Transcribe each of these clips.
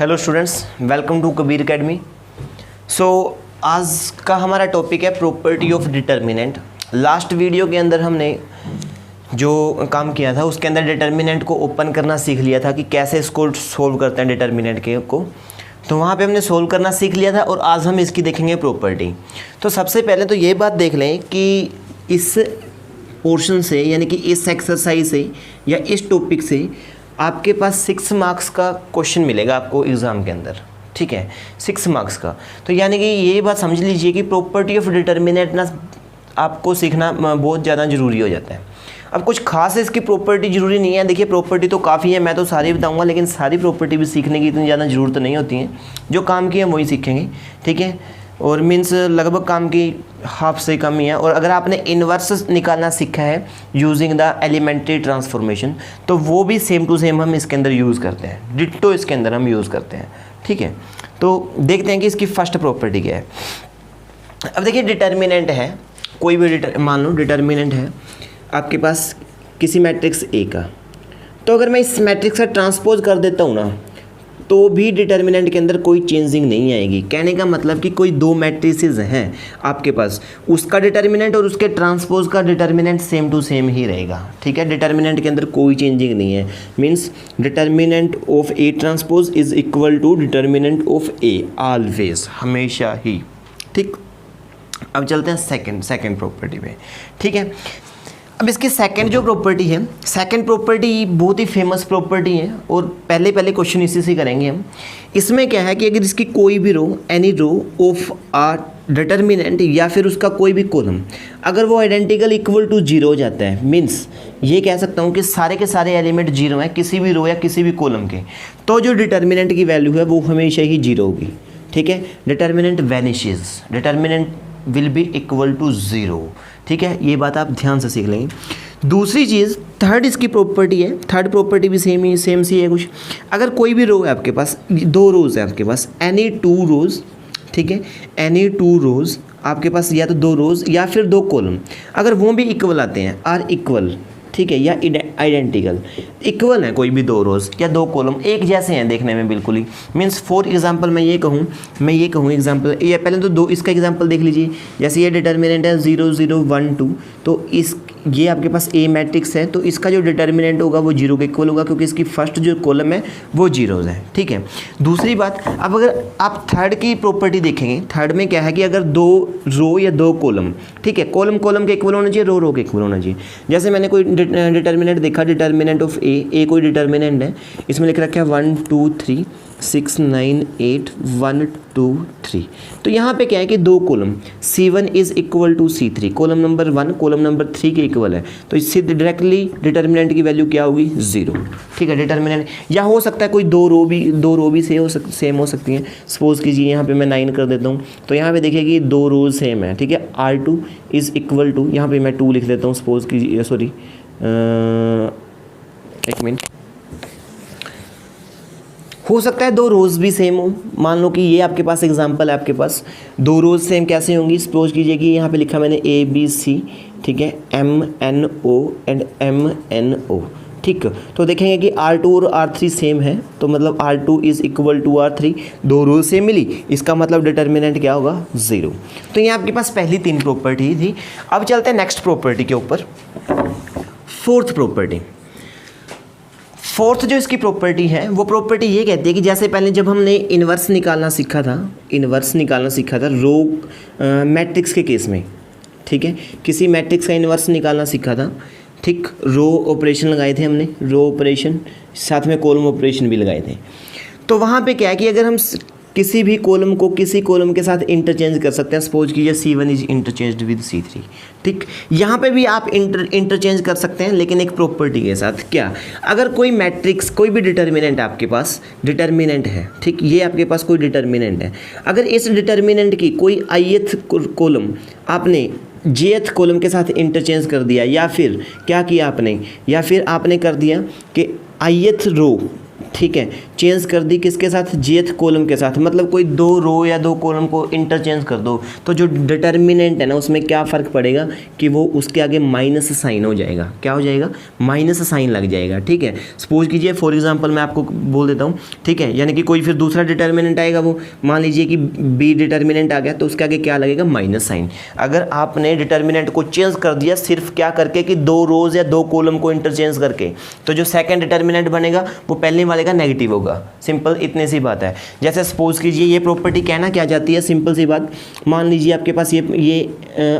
Hello students, welcome to Kabir academy. So आज का हमारा टॉपिक है property of determinant. Last video के अंदर हमने जो काम किया था उसके अंदर डिटर्मिनेंट को ओपन करना सीख लिया था कि कैसे इसको सोल्व करते हैं डिटर्मिनेंट के को। तो वहाँ पे हमने सोल्व करना सीख लिया था और आज हम इसकी देखेंगे प्रॉपर्टी। तो सबसे पहले तो ये बात देख लें कि इस पोर्शन से यानी कि इस एक्सरसाइज से या इस टॉपिक से आपके पास 6 मार्क्स का क्वेश्चन मिलेगा आपको एग्ज़ाम के अंदर, ठीक है, 6 मार्क्स का। तो यानी कि ये बात समझ लीजिए कि प्रॉपर्टी ऑफ डिटर्मिनेंट ना आपको सीखना बहुत ज़्यादा ज़रूरी हो जाता है। अब कुछ खास इसकी प्रॉपर्टी ज़रूरी नहीं है। देखिए प्रॉपर्टी तो काफ़ी है, मैं तो सारी बताऊंगा, लेकिन सारी प्रॉपर्टी भी सीखने की इतनी ज़्यादा ज़रूरत नहीं होती है। जो काम की है वही सीखेंगे, ठीक है, और मीन्स लगभग काम की हाफ से कम ही है। और अगर आपने इन्वर्स निकालना सीखा है यूजिंग द एलिमेंट्री ट्रांसफॉर्मेशन तो वो भी सेम टू सेम हम इसके अंदर यूज़ करते हैं, डिट्टो इसके अंदर हम यूज़ करते हैं, ठीक है। तो देखते हैं कि इसकी फर्स्ट प्रॉपर्टी क्या है। अब देखिए डिटर्मिनेंट है, कोई भी मान लो डिटर्मिनेंट है आपके पास किसी मैट्रिक्स ए का। तो अगर मैं इस मैट्रिक्स का ट्रांसपोज कर देता हूँ ना तो भी डिटर्मिनेंट के अंदर कोई चेंजिंग नहीं आएगी। कहने का मतलब कि कोई दो मैट्रिसेस हैं आपके पास, उसका डिटर्मिनेंट और उसके ट्रांसपोज का डिटर्मिनेंट सेम टू सेम ही रहेगा, ठीक है। डिटर्मिनेंट के अंदर कोई चेंजिंग नहीं है। Means determinant of A transpose is equal to determinant of A always, हमेशा ही, ठीक। अब चलते हैं सेकंड प्रॉपर्टी पे, ठीक है। अब इसकी सेकंड जो प्रॉपर्टी है, सेकंड प्रॉपर्टी बहुत ही फेमस प्रॉपर्टी है और पहले क्वेश्चन इसी से करेंगे हम। इसमें क्या है कि अगर इसकी कोई भी row, any row of a determinant या फिर उसका कोई भी कॉलम अगर वो आइडेंटिकल इक्वल टू 0 हो जाता है, मीन्स ये कह सकता हूँ कि सारे के सारे एलिमेंट 0 हैं किसी भी रो या किसी भी कॉलम के, तो जो डिटर्मिनेंट की वैल्यू है वो हमेशा ही 0 होगी, ठीक है। Determinant vanishes, determinant will be equal to 0, ठीक है। ये बात आप ध्यान से सीख लेंगे। दूसरी चीज़ थर्ड इसकी प्रॉपर्टी है, थर्ड प्रॉपर्टी भी सेम सी है कुछ। अगर कोई भी रो है आपके पास, 2 रोज़ है आपके पास, एनी 2 रोज़, ठीक है, एनी 2 रोज़ आपके पास या तो 2 रोज़ या फिर 2 कॉलम, अगर वो भी इक्वल आते हैं, आर इक्वल, ठीक है, या आइडेंटिकल, इक्वल है कोई भी 2 रोज़ या 2 कॉलम, एक जैसे हैं देखने में बिल्कुल ही। मीन्स फॉर एग्जांपल मैं ये कहूँ एग्जांपल, ये पहले तो इसका एग्जांपल देख लीजिए। जैसे ये डिटर्मिनेंट है 0 0 1 2, तो ये आपके पास ए मैट्रिक्स है, तो इसका जो डिटर्मिनेंट होगा वो 0 के इक्वल होगा क्योंकि इसकी फर्स्ट जो कॉलम है वो 0 है, ठीक है। दूसरी बात, अब अगर आप थर्ड की प्रॉपर्टी देखेंगे, थर्ड में क्या है कि अगर 2 रो या 2 कॉलम, ठीक है, कॉलम के इक्वल होना चाहिए, रो के इक्वल होना चाहिए। जैसे मैंने कोई डिटर्मिनेंट देखा, डिटर्मिनेंट ऑफ ए कोई डिटर्मिनेंट है, इसमें लिख रखा है 1 2 3 6 9 8 1 2 3। तो यहाँ पे क्या है कि 2 column C1 is equal to C3, column number 1 column number 3 के इक्वल है, तो इससे डायरेक्टली डिटर्मिनेंट की वैल्यू क्या होगी, 0, ठीक है। डिटर्मिनेंट या हो सकता है कोई 2 रो भी सेम हो सकती हैं। सपोज कीजिए यहाँ पे मैं 9 कर देता हूँ, तो यहाँ पे देखिए कि 2 रोज सेम है, ठीक है। R2 इज इक्वल टू, यहाँ पे मैं 2 लिख देता हूँ, सपोज कीजिए, सॉरी एक मिनट, हो सकता है 2 रोज़ भी सेम हो। मान लो कि ये आपके पास एग्जांपल है, आपके पास 2 रोज़ सेम कैसे होंगी। सपोज कीजिए कि यहाँ पे लिखा मैंने ABC, ठीक है, MNO एंड MNO, ठीक। तो देखेंगे कि R2 और R3 सेम है, तो मतलब R2 is equal to R3, 2 rows same मिली, इसका मतलब डिटर्मिनेंट क्या होगा, 0। तो ये आपके पास पहली 3 प्रॉपर्टी थी। अब चलते हैं नेक्स्ट प्रॉपर्टी के ऊपर, फोर्थ प्रॉपर्टी। फोर्थ जो इसकी प्रॉपर्टी है वो प्रॉपर्टी ये कहती है कि जैसे पहले जब हमने इन्वर्स निकालना सीखा था रो मैट्रिक्स के केस में, ठीक है, किसी मैट्रिक्स का इन्वर्स निकालना सीखा था, ठीक। रो ऑपरेशन लगाए थे हमने, रो ऑपरेशन, साथ में कॉलम ऑपरेशन भी लगाए थे। तो वहाँ पे क्या है कि अगर हम किसी भी कॉलम को किसी कॉलम के साथ इंटरचेंज कर सकते हैं। सपोज कीजिए C1 is interchanged with C3, ठीक। यहाँ पे भी आप इंटरचेंज कर सकते हैं, लेकिन एक प्रॉपर्टी के साथ। क्या, अगर कोई मैट्रिक्स, कोई भी डिटर्मिनेंट आपके पास डिटर्मिनेंट है, ठीक, ये आपके पास कोई डिटर्मिनेंट है, अगर इस डिटर्मिनेंट की कोई ith कॉलम आपने jth कॉलम के साथ इंटरचेंज कर दिया, या फिर क्या किया आपने, या फिर आपने कर दिया कि ith रो ठीक है, चेंज कर दी किसके साथ, jth कॉलम के साथ, मतलब कोई दो रो या दो कॉलम को इंटरचेंज कर दो, तो जो डिटर्मिनेंट है ना उसमें क्या फ़र्क पड़ेगा कि वो उसके आगे माइनस साइन हो जाएगा, क्या हो जाएगा, माइनस साइन लग जाएगा। ठीक है, सपोज कीजिए फॉर एग्जांपल मैं आपको बोल देता हूँ, ठीक है, यानी कि कोई फिर दूसरा डिटर्मिनेंट आएगा, वो मान लीजिए कि बी डिटर्मिनेंट आ गया, तो उसके आगे क्या लगेगा, माइनस साइन। अगर आपने डिटर्मिनेंट को चेंज कर दिया सिर्फ क्या करके कि दो रोज या दो कॉलम को इंटरचेंज करके, तो जो सेकंड डिटर्मिनेंट बनेगा वो पहले वाले का नेगेटिव होगा। सिंपल इतनी सी बात है। जैसे सपोज कीजिए ये प्रॉपर्टी कहना क्या जाती है, सिंपल सी बात, मान लीजिए आपके पास ये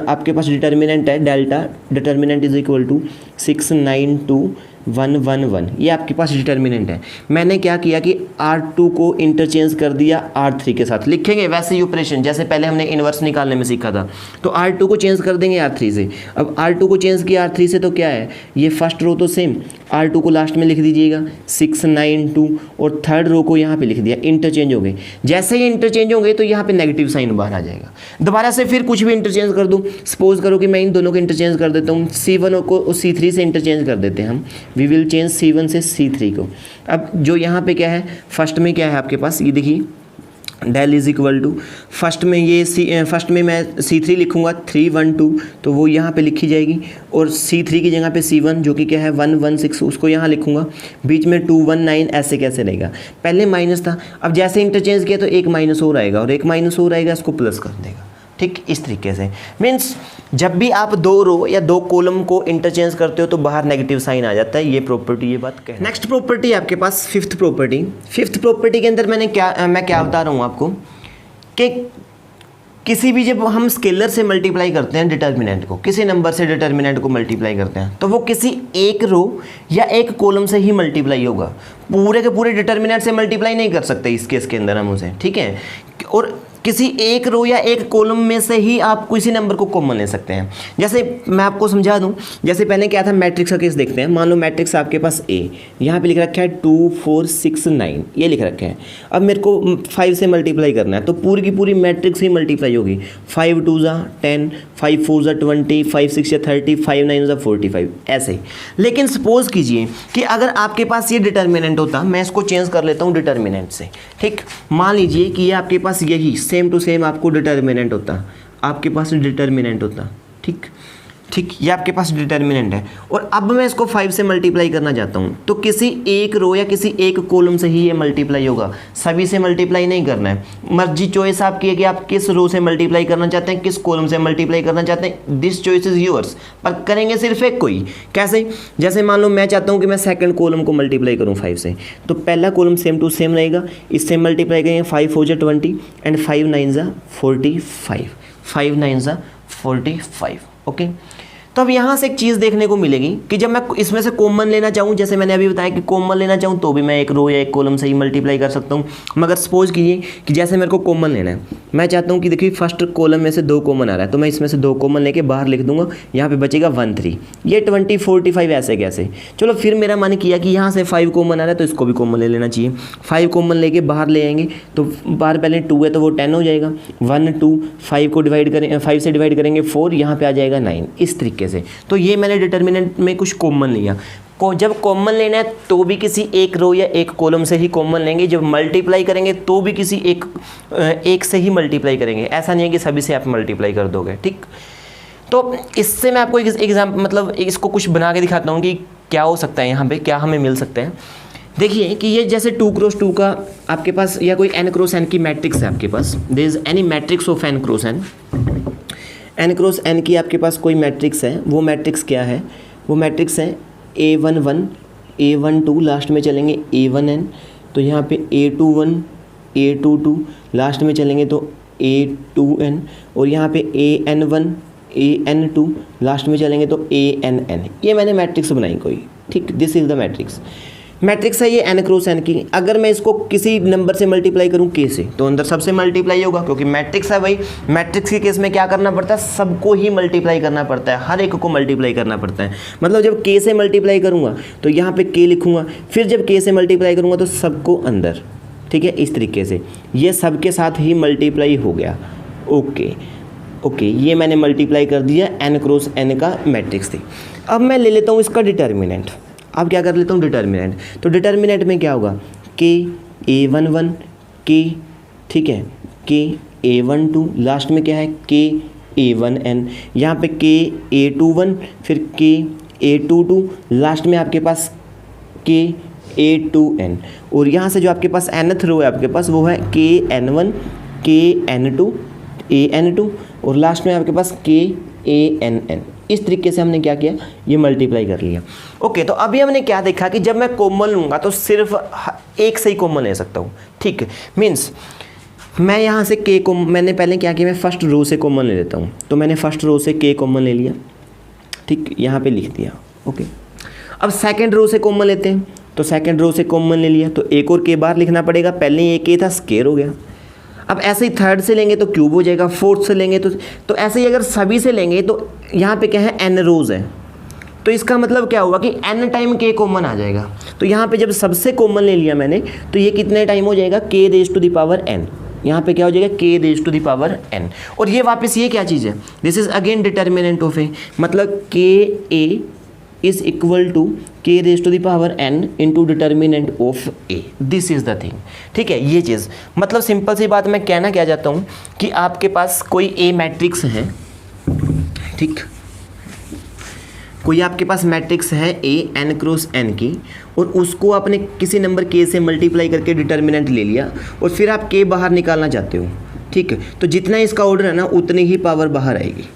आपके पास डिटर्मिनेंट है delta, determinant is equal to 69211, ये आपके पास डिटर्मिनेंट है। मैंने क्या किया कि R2 को इंटरचेंज कर दिया R3 के साथ, लिखेंगे वैसे ही ऑपरेशन जैसे पहले हमने इन्वर्स निकालने में सीखा था। तो R2 को चेंज कर देंगे R3 से। अब R2 को चेंज किया R3 से तो क्या है, ये फर्स्ट रो तो सेम, R2 को लास्ट में लिख दीजिएगा 692, और थर्ड रो को यहाँ पे लिख दिया, इंटरचेंज हो गए। जैसे ही इंटरचेंज हो गए तो यहाँ पे नेगेटिव साइन बाहर आ जाएगा। दोबारा से फिर कुछ भी इंटरचेंज कर दूँ, सपोज करो कि मैं इन दोनों को इंटरचेंज कर देता हूँ, C1 को C3 से इंटरचेंज कर देते हैं हम, वी विल चेंज C1 से C3 को। अब जो यहाँ पे क्या है, फर्स्ट में क्या है आपके पास, ये देखिए del is equal to, first में ये फर्स्ट में मैं C3 लिखूंगा 312, तो वो यहाँ पे लिखी जाएगी, और C3 की जगह पे C1 जो कि क्या है 116, उसको यहाँ लिखूंगा, बीच में 219, ऐसे कैसे रहेगा, पहले माइनस था, अब जैसे इंटरचेंज किया तो एक माइनस और आएगा, और एक माइनस और आएगा, इसको प्लस कर देगा। ठीक, इस तरीके से मीन्स जब भी आप दो रो या दो कॉलम को इंटरचेंज करते हो तो बाहर नेगेटिव साइन आ जाता है। ये प्रॉपर्टी, ये बात कह। नेक्स्ट प्रॉपर्टी आपके पास फिफ्थ प्रॉपर्टी। फिफ्थ प्रॉपर्टी के अंदर मैं क्या बता रहा हूँ आपको कि किसी भी जब हम स्केलर से मल्टीप्लाई करते हैं डिटर्मिनेंट को, किसी नंबर से डिटर्मिनेंट को मल्टीप्लाई करते हैं, तो वो किसी एक रो या एक कॉलम से ही मल्टीप्लाई होगा, पूरे के पूरे डिटर्मिनेंट से मल्टीप्लाई नहीं कर सकते इस केस के अंदर हम उसे। ठीक है, और किसी एक रो या एक कॉलम में से ही आप किसी नंबर को कॉमन ले सकते हैं। जैसे मैं आपको समझा दूं, जैसे पहले क्या था, मैट्रिक्स का केस देखते हैं। मान लो मैट्रिक्स आपके पास A, यहाँ पे लिख रखा है 2 4 6 9, ये लिख रखा है। अब मेरे को 5 से मल्टीप्लाई करना है, तो पूरी की पूरी मैट्रिक्स ही मल्टीप्लाई होगी। 5 2 ज़ा 10, 5 4 ज़ा 20, 5 6 ज़ा 30, 5 9 ज़ा 45, ऐसे। लेकिन सपोज कीजिए कि अगर आपके पास ये डिटर्मिनेंट होता, मैं इसको चेंज कर लेता हूँ डिटर्मिनेंट से। ठीक, मान लीजिए कि ये आपके पास यही सेम टू सेम आपको डिटर्मिनेंट होता, आपके पास डिटर्मिनेंट होता। ठीक, ये आपके पास डिटर्मिनेंट है, और अब मैं इसको 5 से मल्टीप्लाई करना चाहता हूँ, तो किसी एक रो या किसी एक कॉलम से ही ये मल्टीप्लाई होगा, सभी से मल्टीप्लाई नहीं करना है। मर्जी, चॉइस आपकी है कि आप किस रो से मल्टीप्लाई करना चाहते हैं, किस कॉलम से मल्टीप्लाई करना चाहते हैं, दिस चॉइस इज योर्स, पर करेंगे सिर्फ एक कोई। कैसे, जैसे मान लो मैं चाहता हूँ कि मैं सेकंड कॉलम को मल्टीप्लाई करूँ 5 से, तो पहला कॉलम सेम टू सेम रहेगा, इससे मल्टीप्लाई करेंगे 5 4 ज़ा 20 एंड 5 9 ज़ा 45, 5 9 ज़ा 45। ओके, तो अब यहाँ से एक चीज़ देखने को मिलेगी कि जब मैं इसमें से कॉमन लेना चाहूँ, जैसे मैंने अभी बताया कि कॉमन लेना चाहूँ तो भी मैं एक रो या एक कॉलम से ही मल्टीप्लाई कर सकता हूँ। मगर सपोज कीजिए कि जैसे मेरे को कॉमन लेना है, मैं चाहता हूँ कि देखिए फर्स्ट कॉलम में से 2 कॉमन आ रहा है, तो मैं इसमें से 2 कॉमन लेके बाहर लिख दूंगा, यहाँ पे बचेगा 1 3, ये 20 45 ऐसे कैसे। चलो फिर मेरा मन किया कि यहाँ से 5 कॉमन आ रहा है तो इसको भी कॉमन ले लेना चाहिए। 5 कॉमन लेके बाहर ले आएंगे, तो बाहर पहले 2 है तो वो 10 हो जाएगा, 1 2 5 को डिवाइड करें, 5 से डिवाइड करेंगे 4, यहाँ पे आ जाएगा 9, इस तरीके से। तो ये मैंने डिटर्मिनेंट में कुछ कॉमन लिया। जब कॉमन लेना है तो भी किसी एक रो या एक कॉलम से ही कॉमन लेंगे, जब मल्टीप्लाई करेंगे तो भी किसी एक से ही मल्टीप्लाई करेंगे, ऐसा नहीं है कि सभी से आप मल्टीप्लाई कर दोगे। ठीक, तो इससे मैं आपको एक एग्जाम्पल, मतलब इसको कुछ बना के दिखाता हूँ कि क्या हो सकता है, यहाँ पे क्या हमें मिल सकता है। देखिए कि ये जैसे 2 क्रॉस 2 का आपके पास, या कोई n क्रॉस n की मैट्रिक्स है आपके पास, there is any matrix of n cross n, n cross n की आपके पास कोई मैट्रिक्स है। वो मैट्रिक्स क्या है, वो मैट्रिक्स है A11 A12, लास्ट में चलेंगे A1n, तो यहाँ पे A21 A22, लास्ट में चलेंगे तो A2n, और यहाँ पे AN1 AN2, लास्ट में चलेंगे तो ANN। ये मैंने मैट्रिक्स बनाई कोई। ठीक, दिस इज द मैट्रिक्स है ये n क्रॉस n की। अगर मैं इसको किसी नंबर से मल्टीप्लाई करूँ k से, तो अंदर सबसे मल्टीप्लाई होगा, क्योंकि मैट्रिक्स है भाई। मैट्रिक्स के केस में क्या करना पड़ता है, सबको ही मल्टीप्लाई करना पड़ता है, हर एक को मल्टीप्लाई करना पड़ता है। मतलब जब k से मल्टीप्लाई करूँगा तो यहाँ पे k लिखूँगा, फिर जब k से मल्टीप्लाई करूँगा तो सबको अंदर। ठीक है, इस तरीके से ये सबके साथ ही मल्टीप्लाई हो गया। ओके, ये मैंने मल्टीप्लाई कर दिया, n क्रॉस n का मैट्रिक्स थी। अब मैं ले लेता हूँ इसका डिटर्मिनेंट। अब क्या कर लेता हूँ डिटर्मिनेंट, तो डिटर्मिनेंट में क्या होगा K_A11 K, ठीक है, K_A12, लास्ट में क्या है K_A1N, यहाँ पे K_A21, फिर K_A22, लास्ट में आपके पास K_A2N, और यहाँ से जो आपके पास nth रो है आपके पास वो है K_N1 K_N2 A_N2, और लास्ट में आपके पास K_A_N_N। इस तरीके से हमने क्या किया, ये मल्टीप्लाई कर लिया। ओके, तो अभी हमने क्या देखा कि जब मैं कॉमन लूँगा तो सिर्फ एक से ही कॉमन ले सकता हूँ, ठीक है। मीन्स मैं यहाँ से K को, मैंने पहले क्या किया, मैं फर्स्ट रो से कॉमन ले लेता हूँ, तो मैंने फर्स्ट रो से K कॉमन ले लिया, ठीक, यहाँ पे लिख दिया। ओके, अब सेकंड रो से कॉमन लेते हैं, तो सेकंड रो से कॉमन ले लिया, तो एक और K बाहर लिखना पड़ेगा, पहले ये K था स्क्वायर हो गया। अब ऐसे ही थर्ड से लेंगे तो क्यूब हो जाएगा, फोर्थ से लेंगे तो ऐसे ही अगर सभी से लेंगे तो यहाँ पे क्या है n रोज है, तो इसका मतलब क्या हुआ कि n टाइम K कॉमन आ जाएगा। तो यहाँ पे जब सबसे कॉमन ले लिया मैंने तो ये कितने टाइम हो जाएगा K⁻n, यहाँ पे क्या हो जाएगा K⁻n, और ये वापस ये क्या चीज़ है, this is again determinant of A, मतलब Ka is equal to K⁻n into determinant of A, this is the thing, ठीक है। ये चीज़ मतलब सिंपल सी बात मैं कहना क्या चाहता हूँ कि आपके पास कोई ए मैट्रिक्स है, ठीक, कोई आपके पास मैट्रिक्स है A n×n की, और उसको आपने किसी नंबर K से मल्टीप्लाई करके डिटर्मिनेंट ले लिया, और फिर आप K बाहर निकालना चाहते हो, ठीक है, तो जितना इसका ऑर्डर है ना उतनी ही पावर बाहर आएगी,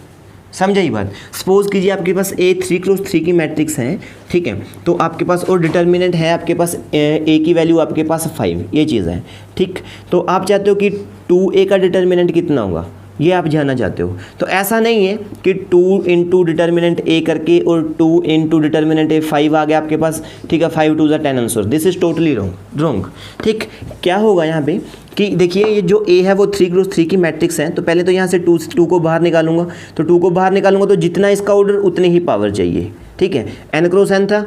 समझा ये बात। सपोज कीजिए आपके पास A 3×3 की मैट्रिक्स है, ठीक है, तो आपके पास और डिटर्मिनेंट है आपके पास A की वैल्यू आपके पास 5, ये चीज़ है, ठीक, तो आप चाहते हो कि 2A का डिटर्मिनेंट कितना होगा, ये आप जानना चाहते हो। तो ऐसा नहीं है कि 2 इंटू डिटर्मिनेंट ए करके और 2 इंटू डिटर्मिनेंट ए 5 आ गया आपके पास, ठीक है, 5 2 10 answer, this is totally wrong, ठीक। क्या होगा यहाँ पे कि देखिए ये जो ए है वो 3×3 की मैट्रिक्स है, तो पहले तो यहाँ से 2 को बाहर निकालूंगा, तो 2 को बाहर निकालूंगा तो जितना इसका ऑर्डर उतनी ही पावर चाहिए, ठीक है। n×n था,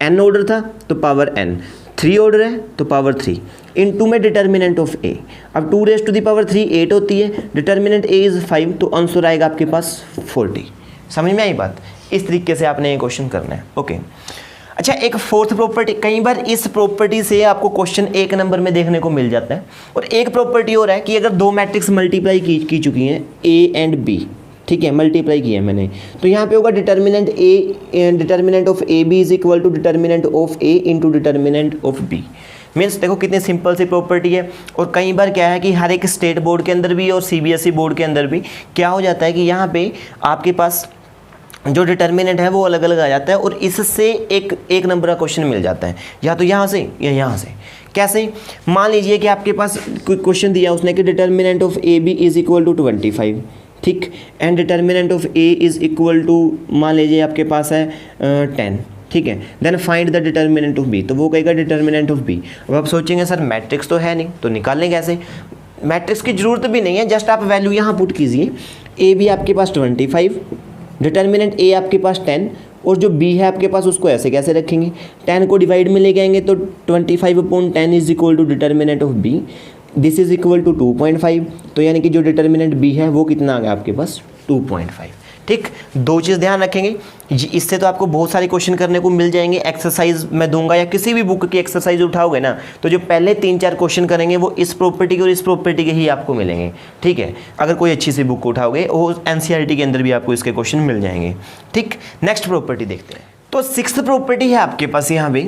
n ऑर्डर था तो पावर n, 3 ऑर्डर है तो पावर 3 इनटू में डिटर्मिनेंट ऑफ ए। अब 2⁻3 8 होती है, डिटर्मिनेंट ए इज़ 5, तो आंसर आएगा आपके पास 40। समझ में आई बात, इस तरीके से आपने ये क्वेश्चन करना है। ओके, अच्छा, एक फोर्थ प्रॉपर्टी, कई बार इस प्रॉपर्टी से आपको क्वेश्चन एक नंबर में देखने को मिल जाता है, और एक प्रॉपर्टी और है कि अगर दो मैट्रिक्स मल्टीप्लाई की चुकी हैं A एंड B, ठीक है, मल्टीप्लाई किया है मैंने, तो यहाँ पे होगा determinant of A B is equal to determinant of A into determinant of B. Means देखो कितनी सिंपल सी प्रॉपर्टी है। और कई बार क्या है कि हर एक स्टेट बोर्ड के अंदर भी और CBSE बोर्ड के अंदर भी क्या हो जाता है कि यहाँ पे आपके पास जो डिटर्मिनेंट है वो अलग अलग आ जाता है, और इससे एक नंबर का क्वेश्चन मिल जाता है, या तो यहाँ से या यहाँ से। कैसे, मान लीजिए कि आपके पास कोई क्वेश्चन दिया उसने कि determinant of A B is equal to 25, ठीक, and determinant of A is equal to मान लीजिए आपके पास है 10, ठीक है, then find the determinant of B, तो वो कहेगा डिटर्मिनेंट ऑफ बी। अब आप सोचेंगे सर मैट्रिक्स तो है नहीं, तो निकालने कैसे, मैट्रिक्स की जरूरत भी नहीं है, जस्ट आप वैल्यू यहाँ पुट कीजिए, ए बी आपके पास 25, डिटर्मिनेंट ए आपके पास 10, और जो बी है आपके पास उसको ऐसे कैसे रखेंगे, 10 को डिवाइड में लेके आएंगे तो 25/10 is equal to determinant of B, this is equal to 2.5, तो यानी कि जो डिटर्मिनेंट बी है वो कितना आ गया आपके पास 2.5, ठीक। दो चीज़ ध्यान रखेंगे, इससे तो आपको बहुत सारे क्वेश्चन करने को मिल जाएंगे। एक्सरसाइज मैं दूंगा या किसी भी बुक की एक्सरसाइज उठाओगे ना, तो जो पहले 3-4 क्वेश्चन करेंगे वो इस प्रॉपर्टी के और इस प्रॉपर्टी के ही आपको मिलेंगे, ठीक है। अगर कोई अच्छी सी बुक उठाओगे वो NCERT के अंदर भी आपको इसके क्वेश्चन मिल जाएंगे, ठीक। नेक्स्ट प्रॉपर्टी देखते हैं। तो 6th प्रॉपर्टी है आपके पास यहाँ पे,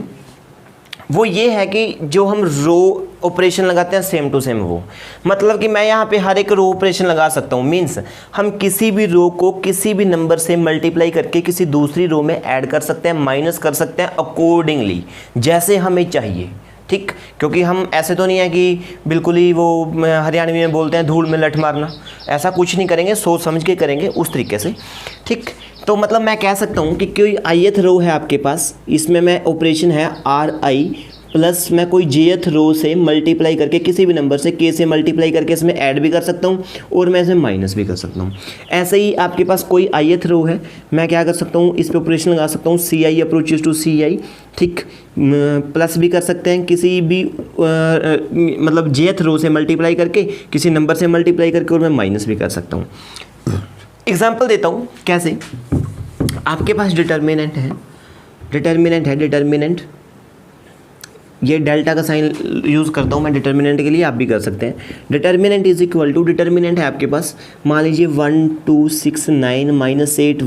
वो ये है कि जो हम रो ऑपरेशन लगाते हैं सेम टू सेम, वो मतलब कि मैं यहाँ पे हर एक रो ऑपरेशन लगा सकता हूँ। मीन्स हम किसी भी रो को किसी भी नंबर से मल्टीप्लाई करके किसी दूसरी रो में ऐड कर सकते हैं, माइनस कर सकते हैं अकॉर्डिंगली जैसे हमें चाहिए, ठीक। क्योंकि हम ऐसे तो नहीं है कि बिल्कुल ही वो हरियाणवी में बोलते हैं धूल में लठ मारना, ऐसा कुछ नहीं करेंगे, सोच समझ के करेंगे उस तरीके से, ठीक। तो मतलब मैं कह सकता हूँ कि कोई ith रो है आपके पास, इसमें मैं ऑपरेशन है RI प्लस मैं कोई jth रो से मल्टीप्लाई करके किसी भी नंबर से K से मल्टीप्लाई करके इसमें ऐड भी कर सकता हूँ और मैं इसमें माइनस भी कर सकता हूँ। ऐसे ही आपके पास कोई ith रो है, मैं क्या कर सकता हूँ, इस पर ऑपरेशन लगा सकता हूँ CI अप्रोचेस टू CI, ठीक, प्लस भी कर सकते हैं किसी भी मतलब jth रो से मल्टीप्लाई करके किसी नंबर से मल्टीप्लाई करके, और मैं माइनस भी कर सकता हूँ। एग्जाम्पल देता हूँ कैसे। आपके पास डिटर्मिनेंट है डिटर्मिनेंट ये डेल्टा का साइन यूज़ करता हूँ मैं डिटर्मिनेंट के लिए, आप भी कर सकते हैं। Determinant is equal to, determinant है आपके पास, मान लीजिए 1 2 6 9 -8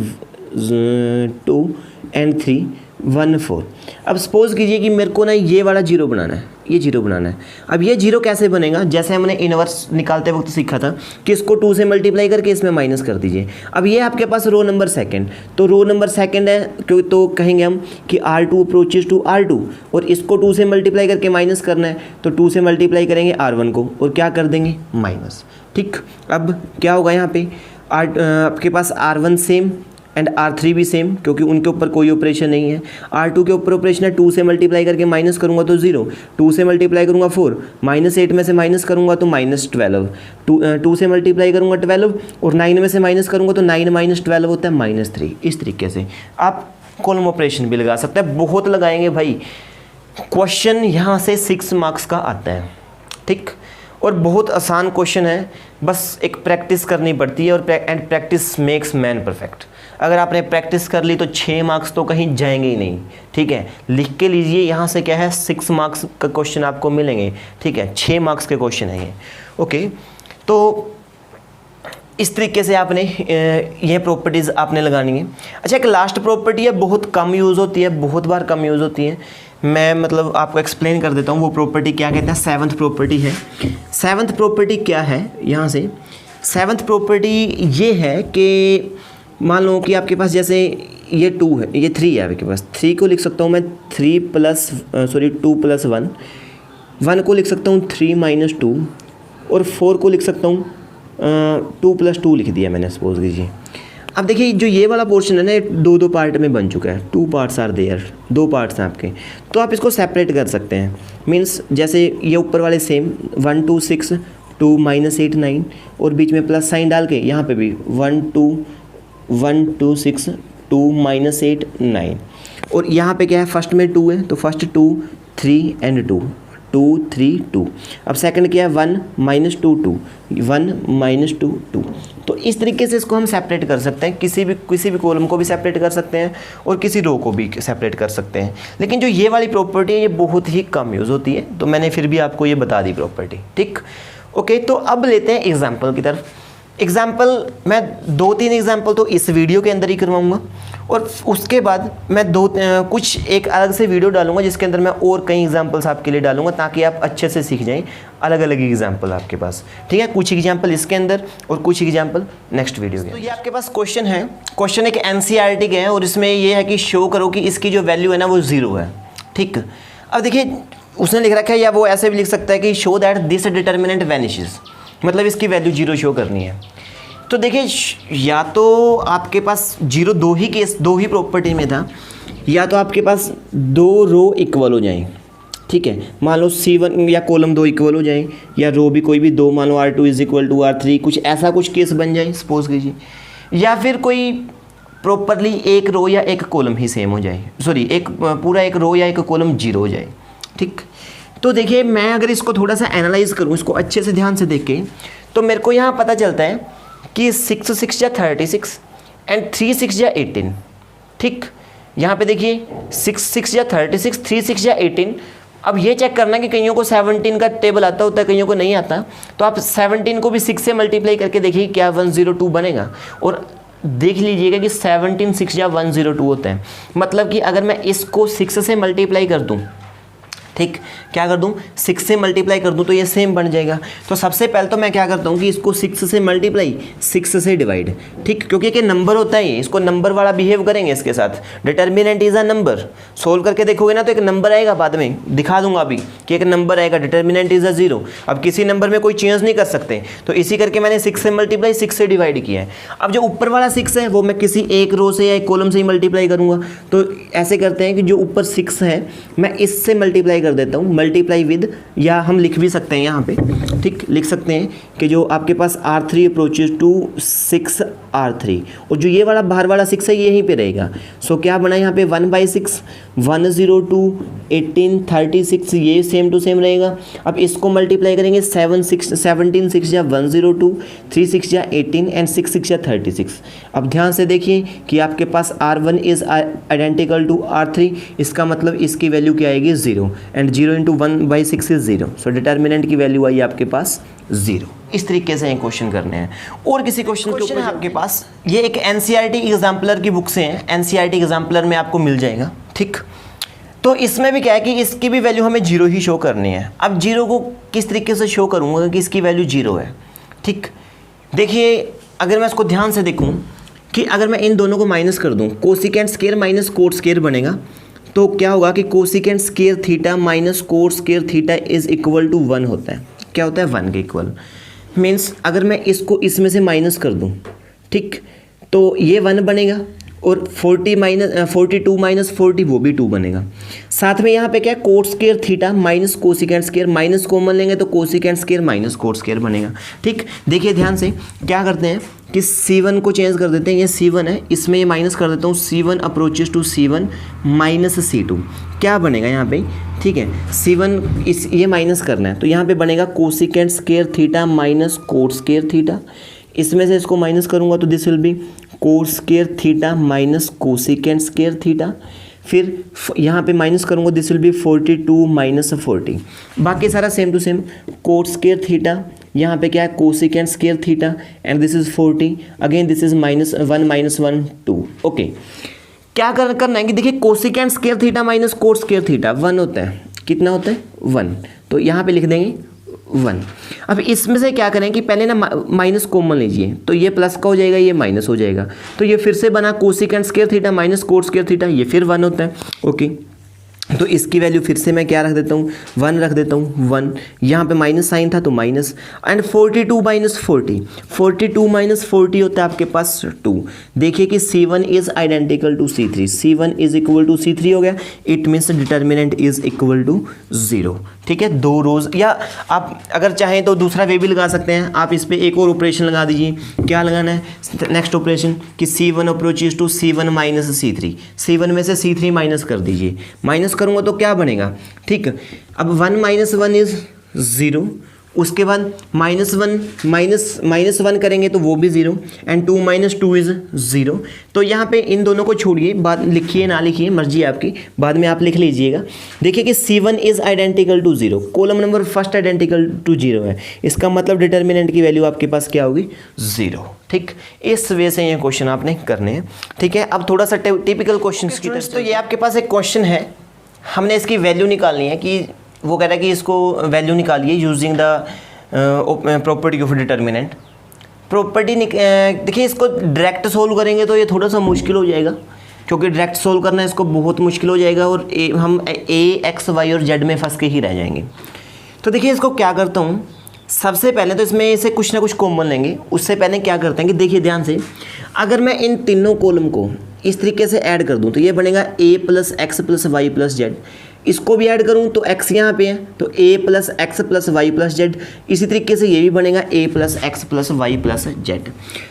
2 एंड 3 1 4। अब सपोज कीजिए कि मेरे को ना ये वाला जीरो बनाना है, ये जीरो बनाना है। अब ये जीरो कैसे बनेगा, जैसे हमने इनवर्स निकालते वक्त सीखा था कि इसको 2 से मल्टीप्लाई करके इसमें माइनस कर दीजिए। अब ये आपके पास रो नंबर सेकंड, तो रो नंबर सेकंड है क्यों, तो कहेंगे हम कि R2 अप्रोचेज टू R2 और इसको 2 से मल्टीप्लाई करके माइनस करना है, तो 2 से मल्टीप्लाई करेंगे R1 को और क्या कर देंगे माइनस। ठीक, अब क्या होगा यहाँ पे आपके पास R1 सेम एंड R3 भी सेम, क्योंकि उनके ऊपर कोई ऑपरेशन नहीं है। R2 के ऊपर ऑपरेशन है, 2 से मल्टीप्लाई करके माइनस करूंगा तो 0, 2 से मल्टीप्लाई करूंगा 4, -8 में से माइनस करूंगा तो -12, 2 से मल्टीप्लाई करूंगा 12 और 9 में से माइनस करूंगा तो 9 - 12 होता है -3। इस तरीके से आप कॉलम ऑपरेशन भी लगा सकते हैं, बहुत लगाएंगे भाई। क्वेश्चन यहाँ से 6 मार्क्स का आता है, ठीक, और बहुत आसान क्वेश्चन है, बस एक प्रैक्टिस करनी पड़ती है और and practice makes man perfect. अगर आपने प्रैक्टिस कर ली तो 6 मार्क्स तो कहीं जाएंगे ही नहीं, ठीक है। लिख के लीजिए, यहाँ से क्या है 6 मार्क्स का क्वेश्चन आपको मिलेंगे, ठीक है, 6 मार्क्स के क्वेश्चन है ये। ओके, तो इस तरीके से आपने ये प्रॉपर्टीज़ आपने लगानी है। अच्छा, एक लास्ट प्रॉपर्टी है, बहुत कम यूज़ होती है, बहुत बार कम यूज़ होती है, मैं मतलब आपको एक्सप्लेन कर देता हूँ वो प्रॉपर्टी क्या कहते हैं। 7th प्रॉपर्टी है। 7th प्रॉपर्टी क्या है, यहाँ से 7th प्रॉपर्टी ये है कि मान लो कि आपके पास जैसे ये 2 है, ये 3 है आपके पास, 3 को लिख सकता हूँ मैं 2 + 1, 1 को लिख सकता हूँ 3 - 2 और 4 को लिख सकता हूँ 2 + 2 लिख दिया मैंने, सपोज कीजिए। अब देखिए जो ये वाला पोर्शन है ना, 2 पार्ट में बन चुका है, 2 पार्ट्स आर देयर, 2 पार्ट्स हैं आपके, तो आप इसको सेपरेट कर सकते हैं। मीन्स जैसे ये ऊपर वाले सेम 1 2 6 2 -8 9 और बीच में प्लस साइन डाल के यहाँ पे भी 1 2 6 2 -8 9 और यहाँ पे क्या है, फर्स्ट में 2 है तो फर्स्ट 2 3 एंड 2 2 3 2। अब सेकंड क्या है 1 - 2 2 1 - 2 2। तो इस तरीके से इसको हम सेपरेट कर सकते हैं, किसी भी कॉलम को भी सेपरेट कर सकते हैं और किसी रो को भी सेपरेट कर सकते हैं। लेकिन जो ये वाली प्रॉपर्टी है ये बहुत ही कम यूज़ होती है, तो मैंने फिर भी आपको ये बता दी प्रॉपर्टी, ठीक। ओके, तो अब लेते हैं एग्जाम्पल की तरफ। एग्जाम्पल मैं 2-3 एग्जाम्पल तो इस वीडियो के अंदर ही करवाऊंगा और उसके बाद मैं कुछ एक अलग से वीडियो डालूंगा जिसके अंदर मैं और कई एग्जाम्पल्स आपके लिए डालूंगा, ताकि आप अच्छे से सीख जाएं अलग अलग एग्जाम्पल आपके पास, ठीक है। कुछ एग्जाम्पल इसके अंदर और कुछ एग्जाम्पल नेक्स्ट वीडियो के। तो ये आपके पास क्वेश्चन है, क्वेश्चन एक NCERT के हैं और इसमें ये है कि शो करो कि इसकी जो वैल्यू है ना वो 0 है, ठीक। अब देखिए उसने लिख रखा है, या वो ऐसे भी लिख सकता है कि show that this determinant vanishes, मतलब इसकी वैल्यू 0 शो करनी है। तो देखिए या तो आपके पास 0 दो ही प्रॉपर्टी में था, या तो आपके पास 2 रो इक्वल हो जाएं, ठीक है, मान लो C1 या कॉलम 2 इक्वल हो जाए, या रो भी कोई भी 2, मान लो R2 = R3, कुछ ऐसा कुछ केस बन जाए सपोज कीजिए, या फिर कोई प्रॉपरली एक रो या एक कॉलम ही सेम हो जाए, सॉरी एक पूरा एक रो या एक कॉलम 0 हो जाए, ठीक। तो देखिए मैं अगर इसको थोड़ा सा एनालाइज करूँ, इसको अच्छे से ध्यान से देख के, तो मेरे को यहाँ पता चलता है कि 6 6 या 36 एंड 3 6 या 18, ठीक। यहाँ पे देखिए 6 6 या 36, 3 6 या 18। अब ये चेक करना कि कईयों को 17 का टेबल आता होता है, कईयों को नहीं आता, तो आप 17 को भी 6 से मल्टीप्लाई करके देखिए क्या 102 बनेगा, और देख लीजिएगा कि 17 6 या 102 होता है। मतलब कि अगर मैं इसको 6 से मल्टीप्लाई कर दूँ, ठीक, क्या कर दूं 6 से मल्टीप्लाई कर दूं तो ये सेम बन जाएगा। तो सबसे पहले तो मैं क्या करता हूं कि इसको 6 से मल्टीप्लाई 6 से डिवाइड, ठीक, क्योंकि एक नंबर होता है, इसको नंबर वाला बिहेव करेंगे इसके साथ। Determinant is a number, solve करके देखोगे ना तो एक नंबर आएगा, बाद में दिखा दूंगा अभी कि एक नंबर आएगा, डिटर्मिनेंट इज अ 0। अब किसी नंबर में कोई चेंज नहीं कर सकते, तो इसी करके मैंने 6 से मल्टीप्लाई 6 से डिवाइड किया है। अब जो ऊपर वाला 6 है वो मैं किसी एक रो से या एक कॉलम से ही मल्टीप्लाई करूंगा, तो ऐसे करते हैं कि जो ऊपर 6 है मैं इससे मल्टीप्लाई कर देता हूँ, मल्टीप्लाई विद, या हम लिख भी सकते हैं यहाँ पे, ठीक, लिख सकते हैं कि जो आपके पास R3 अप्रोचेज टू 6 R3, और जो ये वाला बाहर वाला 6 है ये यहीं पे रहेगा। सो क्या बना यहाँ पे 1/6 102 18 36, ये सेम टू सेम रहेगा। अब इसको मल्टीप्लाई करेंगे 17 6 या 102, 3 6 या 18 एंड 6 6 या 36। अब ध्यान से देखिए कि आपके पास R1 is identical to R3, इसका मतलब इसकी वैल्यू क्या आएगी 0। And 0 into 1/6 is 0। So determinant की वैल्यू आई आपके पास 0। इस तरीके से ये क्वेश्चन करने हैं। और किसी क्वेश्चन के ऊपर आपके पास ये एक एनसीईआरटी एग्जाम्पलर की बुक से हैं, एनसीईआरटी एग्जाम्पलर में आपको मिल जाएगा, ठीक। तो इसमें भी क्या है कि इसकी भी वैल्यू हमें 0 ही शो करनी है। अब 0 को किस तरीके से शो करूँगा कि इसकी वैल्यू 0 है, ठीक। देखिए अगर मैं इसको ध्यान से देखूँ कि अगर मैं इन दोनों को माइनस कर दूँ, cosecant square minus cot square बनेगा, तो क्या होगा कि cosecant square theta minus cot square theta is equal to 1 होता है। क्या होता है? 1 के इक्वल। मीन्स अगर मैं इसको इसमें से माइनस कर दूँ, ठीक, तो ये 1 बनेगा और 42 माइनस 40 वो भी 2 बनेगा। साथ में यहाँ पे क्या है, cot square theta minus cosecant square, minus common लेंगे तो cosecant square minus cot square बनेगा, ठीक। देखिए ध्यान से क्या करते हैं कि C1 को चेंज कर देते हैं, ये C1 है, इसमें ये माइनस कर देता हूँ, C1 approaches to C1 minus C2। क्या बनेगा यहाँ पे, ठीक है, C1 ये माइनस करना है तो यहाँ पे बनेगा cosecant square theta minus cot square theta. इसमें से इसको माइनस करूँगा तो this will be cot square theta minus cosecant square theta. फिर यहाँ पे माइनस करूँगा, दिस विल बी 42 माइनस 40। बाकी सारा same to same, cot square theta, यहाँ पे क्या है cosecant square theta, and this is 40, again this is -1 minus 1 2। Okay, क्या करना है कि देखिए cosecant square theta minus cot square theta 1 होता है। कितना होता है? 1। तो यहाँ पे लिख देंगे 1। अब इसमें से क्या करें कि पहले ना माइनस कॉमन लीजिए, तो ये प्लस का हो जाएगा, ये माइनस हो जाएगा, तो ये फिर से बना cosecant square theta minus cot square theta, ये फिर 1 होता है। ओके, तो इसकी वैल्यू फिर से मैं क्या रख देता हूँ, 1 रख देता हूँ, 1। यहाँ पे माइनस साइन था तो माइनस, एंड 42 माइनस 40, 42 माइनस 40 होता है आपके पास 2। देखिए कि C1 is identical to C3, C1 is equal to C3 हो गया, it means determinant is equal to 0, ठीक है। 2 रोज, या आप अगर चाहें तो दूसरा वे भी लगा सकते हैं, आप इस पर एक और ऑपरेशन लगा दीजिए। क्या लगाना है नेक्स्ट ऑपरेशन कि C1 approaches to C1 minus C3, C1 में से C3 माइनस कर दीजिए, माइनस करूंगा तो क्या बनेगा, ठीक। अब 1 माइनस 1 इज 0, उसके बाद माइनस 1 करेंगे तो वो भी 0, एंड 2 माइनस 2 इज 0। तो यहाँ पे इन दोनों को छोड़िए, बाद लिखिए ना लिखिए मर्जी आपकी, बाद में आप लिख लीजिएगा। देखिए कि C1 is identical to 0, column number first identical to 0 है, इसका मतलब डिटर्मिनेंट की वैल्यू आपके पास क्या होगी, 0, ठीक। इस वे से ये क्वेश्चन आपने करने हैं, ठीक है। अब थोड़ा सा टिपिकल क्वेश्चन की तरफ, तो ये आपके पास एक क्वेश्चन है, हमने इसकी वैल्यू निकालनी है कि वो कह रहा है कि इसको वैल्यू निकालिए using the property of determinant. Property देखिए इसको डायरेक्ट सोल्व करेंगे तो ये थोड़ा सा मुश्किल हो जाएगा, क्योंकि डायरेक्ट सोल्व करना इसको बहुत मुश्किल हो जाएगा, और हम x, y और z में फंस के ही रह जाएंगे। तो देखिए इसको क्या करता हूँ, सबसे पहले तो इसमें से कुछ ना कुछ कॉमन लेंगे। उससे पहले क्या करते हैं कि देखिए ध्यान से, अगर मैं इन तीनों कॉलम को इस तरीके से ऐड कर दूं तो ये बनेगा a plus x plus Y plus Z. इसको भी ऐड करूं तो x यहाँ पे है तो a plus x plus Y plus Z. इसी तरीके से ये भी बनेगा a plus x plus Y plus Z.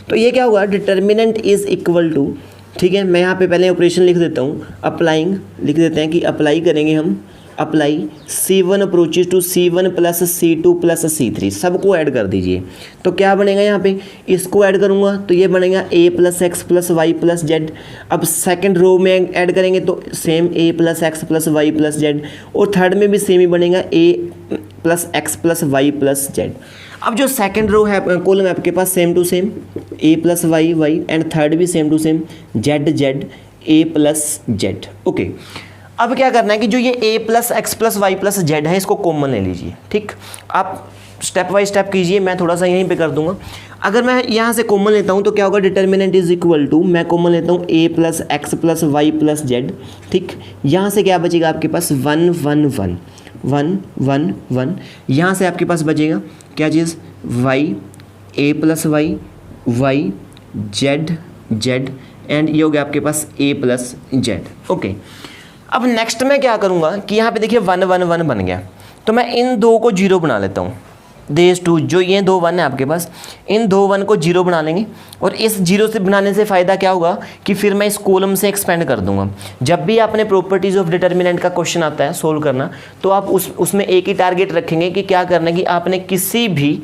तो ये क्या हुआ, डिटर्मिनेंट इज इक्वल टू, ठीक है। मैं यहाँ पे पहले ऑपरेशन लिख देता हूँ, अप्लाइंग लिख देते हैं कि अप्लाई करेंगे हम, apply C1 approaches to C1 plus C2 plus C3, सबको ऐड कर दीजिए। तो क्या बनेगा यहाँ पे, इसको ऐड करूँगा तो ये बनेगा a plus x plus Y plus Z. अब सेकंड रो में ऐड करेंगे तो same a plus x plus Y plus Z, और थर्ड में भी सेम ही बनेगा a plus x plus Y plus Z. अब जो सेकंड रो है कॉलम है आपके पास same to same a plus Y Y, and third भी same to same Z Z a plus Z. Okay, अब क्या करना है कि जो ये a plus x plus Y plus Z है इसको कॉमन ले लीजिए, ठीक। आप स्टेप बाय स्टेप कीजिए, मैं थोड़ा सा यहीं पे कर दूंगा। अगर मैं यहाँ से कॉमन लेता हूँ तो क्या होगा, डिटर्मिनेंट इज इक्वल टू, मैं कॉमन लेता हूँ a plus x plus Y plus Z, ठीक। यहाँ से क्या बचेगा आपके पास 1 1 1 1 1 1। यहाँ से आपके पास बचेगा क्या चीज़, y a plus Y y z z, and ये हो गया आपके पास a प्लस जेड। ओके, अब नेक्स्ट मैं क्या करूँगा कि यहाँ पे देखिए 1 1 1 बन गया, तो मैं इन दो को 0 बना लेता हूँ। देस 2 जो ये 2 1 है आपके पास, इन 2 1 को 0 बना लेंगे, और इस 0 से बनाने से फ़ायदा क्या होगा कि फिर मैं इस कॉलम से एक्सपेंड कर दूंगा। जब भी आपने प्रॉपर्टीज़ ऑफ डिटर्मिनेंट का क्वेश्चन आता है सोल्व करना, तो आप उसमें एक ही टारगेट रखेंगे कि क्या करना है कि आपने किसी भी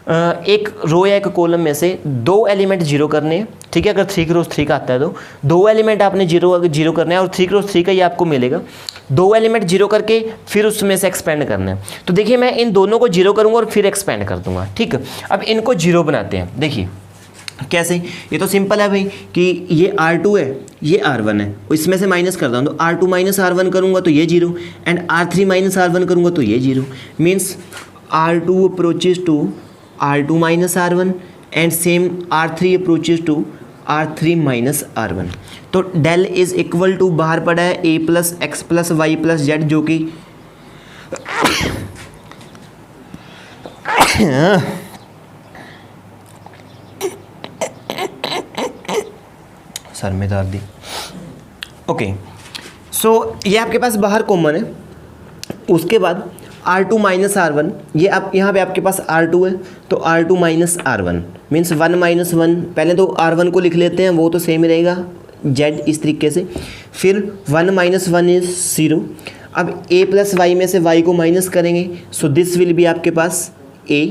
एक रो या एक कॉलम में से 2 एलिमेंट जीरो करने हैं, ठीक है। अगर 3 क्रॉस 3 का आता है तो 2 एलिमेंट आपने जीरो करना है और 3 क्रॉस 3 का ये आपको मिलेगा। 2 एलिमेंट जीरो करके फिर उसमें से एक्सपेंड करना है। तो देखिए मैं इन दोनों को जीरो करूँगा और फिर एक्सपेंड कर दूंगा, ठीक। अब इनको जीरो बनाते हैं, देखिए कैसे। ये तो सिंपल है भाई कि ये R2 है, ये R1 है, इसमें से माइनस करता हूँ तो R2 माइनस R1 करूँगा तो ये zero, and R3 minus R1 करूँगा तो ये zero. Means R2 approaches to R2 minus R1 and same R3 approaches to R3 minus R1। तो डेल इज इक्वल टू बाहर पड़ा है a plus x plus Y plus z, जो कि sir में दर्द दी। ओके, सो ये आपके पास बाहर कॉमन है। उसके बाद R2 माइनस R1, ये आप यहाँ पे आपके पास R2 है तो R2 minus R1 means 1 minus 1। पहले तो R1 को लिख लेते हैं, वो तो सेम ही रहेगा Z इस तरीके से। फिर 1 माइनस 1 इज 0। अब a प्लस वाई में से y को माइनस करेंगे, सो दिस विल बी आपके पास a,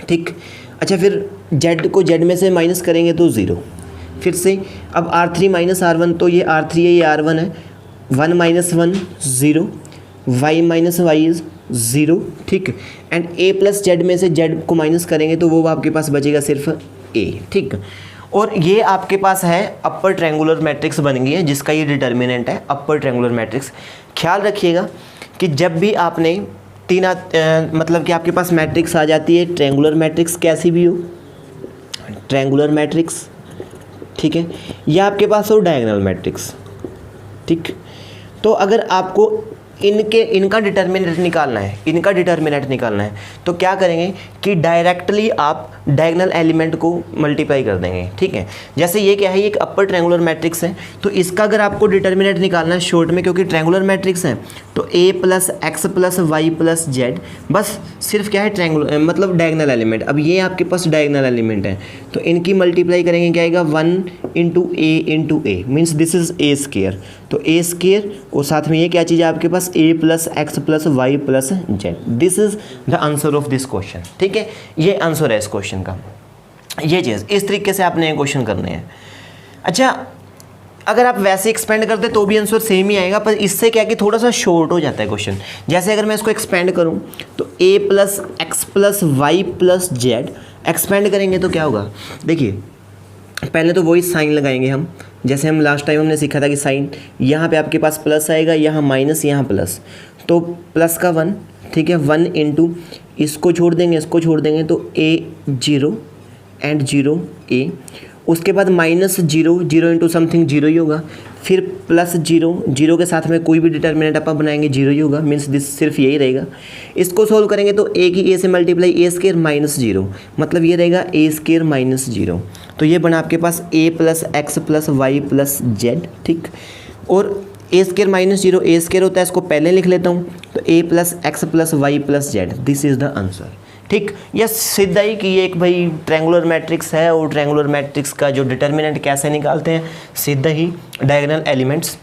ठीक। अच्छा, फिर z को z में से माइनस करेंगे तो 0। फिर से अब R3 माइनस R1, तो ये R3 है, ये R1 है। 1 minus 1 0, y minus y is 0, ठीक। एंड a प्लस जेड में से z को माइनस करेंगे तो वो आपके पास बचेगा सिर्फ a, ठीक। और ये आपके पास है अपर ट्रायंगुलर मैट्रिक्स बन गई है, जिसका ये डिटर्मिनेंट है अपर ट्रायंगुलर मैट्रिक्स। ख्याल रखिएगा कि जब भी आपने मतलब कि आपके पास मैट्रिक्स आ जाती है ट्रायंगुलर मैट्रिक्स, कैसी भी हो ट्रायंगुलर मैट्रिक्स, ठीक है, या आपके पास हो डायगोनल मैट्रिक्स, ठीक। तो अगर आपको इनका डिटर्मिनेंट निकालना है, इनका डिटर्मिनेंट निकालना है, तो क्या करेंगे कि डायरेक्टली आप डायगोनल एलिमेंट को मल्टीप्लाई कर देंगे, ठीक है। जैसे ये क्या है, ये एक अपर ट्रायंगुलर मैट्रिक्स है, तो इसका अगर आपको डिटर्मिनेंट निकालना है शॉर्ट में, क्योंकि ट्रायंगुलर मैट्रिक्स है तो a plus x plus Y plus z, बस सिर्फ क्या है ट्रायंगुलर मतलब डायगोनल एलिमेंट। अब ये आपके पास डायगोनल एलिमेंट है तो इनकी मल्टीप्लाई करेंगे, क्या आएगा 1 into a means this is a square, तो a स्क्वायर और साथ में ये क्या चीज़ है आपके पास a plus x plus Y plus z. This is the answer of this question, ठीक है। ये आंसर है इस क्वेश्चन का, ये चीज़ इस तरीके से आपने क्वेश्चन करने हैं। अच्छा, अगर आप वैसे एक्सपेंड करते तो भी आंसर सेम ही आएगा, पर इससे क्या कि थोड़ा सा शॉर्ट हो जाता है क्वेश्चन। जैसे अगर मैं इसको एक्सपेंड करूं तो a plus x plus Y plus z expand करेंगे तो क्या होगा, देखिए पहले तो वही साइन लगाएंगे हम, जैसे हम लास्ट टाइम हमने सीखा था कि साइन यहाँ पे आपके पास प्लस आएगा, यहाँ माइनस, यहाँ प्लस, तो प्लस का 1, ठीक है। 1 इंटू इसको छोड़ देंगे, इसको छोड़ देंगे तो a 0 एंड 0 a। उसके बाद माइनस 0 इंटू समथिंग 0 ही होगा। फिर प्लस 0 के साथ में कोई भी डिटर्मिनेंट अपन बनाएंगे 0 ही होगा, मीन्स दिस सिर्फ यही रहेगा। इसको सोल्व करेंगे तो a की a से मल्टीप्लाई a स्क्वायर माइनस 0, मतलब ये रहेगा a स्क्वायर माइनस 0। तो ये बना आपके पास a plus x plus Y plus Z, ठीक। और a square minus 0 a square होता है, इसको पहले लिख लेता हूँ, तो a plus x plus Y plus z, this is the answer, ठीक। यह सीधा ही कि ये एक भाई ट्रायंगुलर मैट्रिक्स है और ट्रायंगुलर मैट्रिक्स का जो डिटर्मिनेंट कैसे निकालते हैं, सीधा ही डायगोनल एलिमेंट्स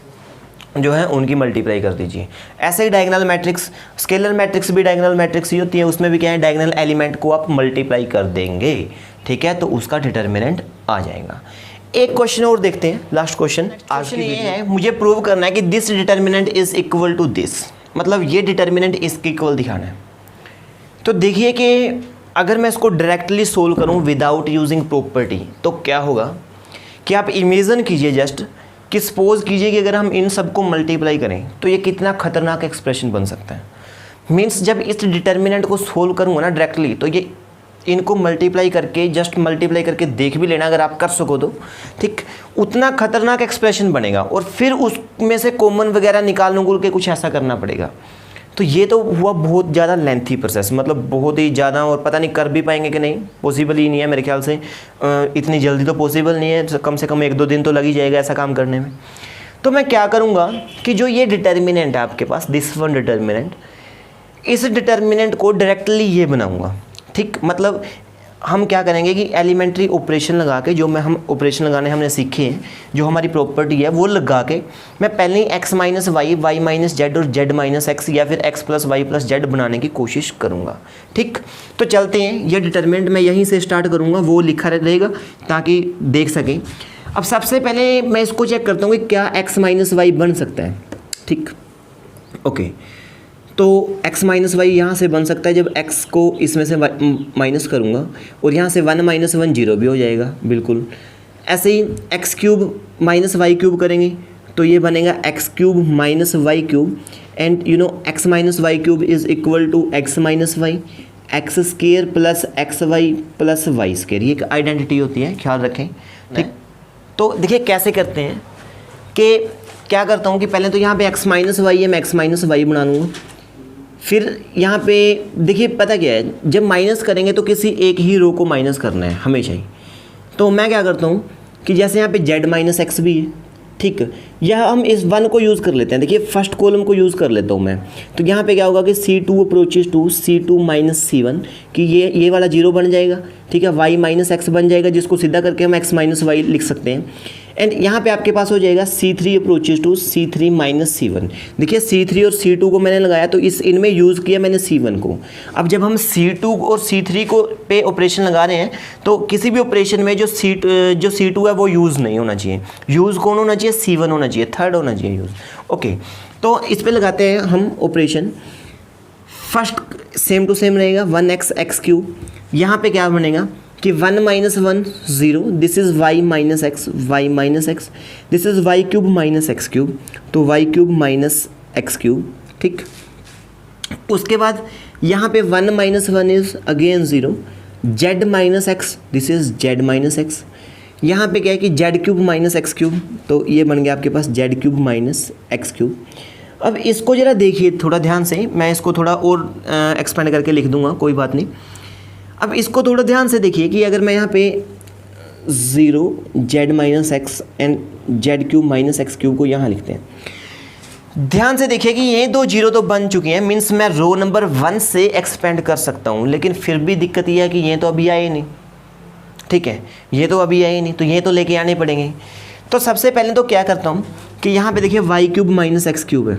जो है उनकी मल्टीप्लाई कर दीजिए। ऐसे ही डायगोनल मैट्रिक्स, स्केलर मैट्रिक्स भी डायगोनल मैट्रिक्स ही होती है, उसमें भी क्या है डायगोनल एलिमेंट को आप मल्टीप्लाई कर देंगे, ठीक है, तो उसका डिटर्मिनेंट आ जाएगा। एक क्वेश्चन और देखते हैं, लास्ट क्वेश्चन आज की ये है, मुझे प्रूव करना है कि this determinant is equal to this, मतलब ये डिटर्मिनेंट इसके इक्वल दिखाना है। तो देखिए कि अगर मैं इसको डायरेक्टली सोल्व करूं विदाउट यूजिंग प्रॉपर्टी तो क्या होगा कि आप इमेजिन कीजिए जस्ट कि सपोज कीजिए कि अगर हम इन सबको मल्टीप्लाई करें तो ये कितना खतरनाक एक्सप्रेशन बन सकता है। मीन्स जब इस डिटर्मिनेंट को सोल्व करूँगा ना डायरेक्टली, तो ये इनको मल्टीप्लाई करके जस्ट मल्टीप्लाई करके देख भी लेना अगर आप कर सको तो, ठीक, उतना खतरनाक एक्सप्रेशन बनेगा। और फिर उसमें से कॉमन वगैरह निकालने के कुछ ऐसा करना पड़ेगा। तो ये तो हुआ बहुत ज़्यादा लेंथी प्रोसेस, मतलब बहुत ही ज़्यादा, और पता नहीं कर भी पाएंगे कि नहीं, पॉसिबल ही नहीं है मेरे ख्याल से, इतनी जल्दी तो पॉसिबल नहीं है, कम से कम 1-2 दिन तो लग ही जाएगा ऐसा काम करने में। तो मैं क्या करूँगा कि जो ये डिटर्मिनेंट है आपके पास, दिस वन डिटर्मिनेंट, इस डिटर्मिनेंट को डायरेक्टली ये बनाऊँगा, ठीक। मतलब हम क्या करेंगे कि एलिमेंट्री ऑपरेशन लगा के, जो हम ऑपरेशन लगाने हमने सीखे हैं, जो हमारी प्रॉपर्टी है वो लगा के मैं पहले ही x minus y, y minus z और z माइनस एक्स या फिर x plus Y plus z बनाने की कोशिश करूँगा। ठीक, तो चलते हैं। ये डिटरमिनेंट मैं यहीं से स्टार्ट करूँगा, वो लिखा रहेगा ताकि देख सकें। अब सबसे पहले मैं इसको चेक करता हूँ कि क्या x माइनस वाई बन सकता है। ठीक, ओके, तो x माइनस वाई यहाँ से बन सकता है जब x को इसमें से माइनस करूँगा, और यहाँ से 1 माइनस 1 0 भी हो जाएगा बिल्कुल। ऐसे ही x cube minus y cube करेंगे तो ये बनेगा x cube minus y cube, and you know x minus y cube is equal to x minus y, x square plus x Y plus Y square. ये एक identity होती है, ख्याल रखें। ठीक, तो देखिए कैसे करते हैं कि क्या करता हूँ कि पहले तो यहाँ पे x माइनस वाई है, मैं x माइनस वाई बना लूँगा। फिर यहाँ पे देखिए पता क्या है, जब माइनस करेंगे तो किसी एक ही रो को माइनस करना है हमेशा ही। तो मैं क्या करता हूँ कि जैसे यहाँ पे z माइनस एक्स भी है, ठीक, यह हम इस 1 को यूज़ कर लेते हैं। देखिए फर्स्ट कॉलम को यूज़ कर लेता हूँ मैं। तो यहाँ पे क्या होगा कि C2 approaches to C2 minus C1, कि ये वाला 0 बन जाएगा। ठीक है, y माइनस एक्स बन जाएगा, जिसको सीधा करके हम x माइनस वाई लिख सकते हैं। एंड यहाँ पे आपके पास हो जाएगा C3 approaches to C3 minus C1। देखिए C3 और C2 को मैंने लगाया तो इनमें यूज़ किया मैंने C1 को। अब जब हम C2 और C3 को पे ऑपरेशन लगा रहे हैं तो किसी भी ऑपरेशन में जो C2 है वो यूज़ नहीं होना चाहिए। यूज़ कौन होना चाहिए? C1 होना चाहिए, थर्ड होना चाहिए यूज़। ओके, तो इस पर लगाते हैं हम operation. First same to same रहेगा 1x एक्स क्यूब। यहाँ पे क्या बनेगा कि 1 minus 1 0, this is y minus x, y minus x, this is y cube minus x cube, तो y cube minus x cube. ठीक, उसके बाद यहाँ पे 1 minus 1 is again 0, z minus x, this is z minus x. यहाँ पे क्या है कि z cube minus x cube, तो ये बन गया आपके पास z cube minus x cube. अब इसको ज़रा देखिए थोड़ा ध्यान से, मैं इसको थोड़ा और एक्सपेंड करके लिख दूंगा, कोई बात नहीं। अब इसको थोड़ा ध्यान से देखिए कि अगर मैं यहाँ पे 0 z minus x and z cube minus x cube को यहाँ लिखते हैं, ध्यान से देखिए कि ये 2 0 तो बन चुके हैं, मीन्स मैं रो नंबर 1 से एक्सपेंड कर सकता हूँ। लेकिन फिर भी दिक्कत ये है कि ये तो अभी आए नहीं। ठीक है, ये तो अभी आए नहीं, तो ये तो लेके आने पड़ेंगे। तो सबसे पहले तो क्या करता हूँ कि यहाँ पे देखिए y cube minus x cube है,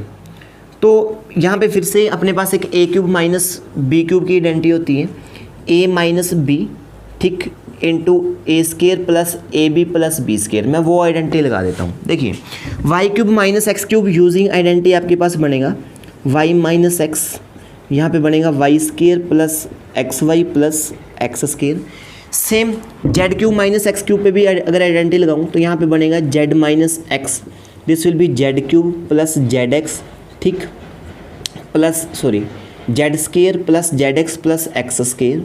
तो यहाँ पे फिर से अपने पास एक a cube minus b cube की आइडेंटिटी होती है, a माइनस बी, ठीक, into a square plus a b plus b square. मैं वो आइडेंटिटी लगा देता हूँ। देखिए y cube minus x cube using identity आपके पास बनेगा y माइनस एक्स, यहाँ पे बनेगा y square plus x Y plus x square. Same z cube minus x cube पे भी अगर आइडेंटिटी लगाऊँ तो यहाँ पे बनेगा z minus x, this will be z cube plus Z X, ठीक, plus Z square plus Z X plus x square.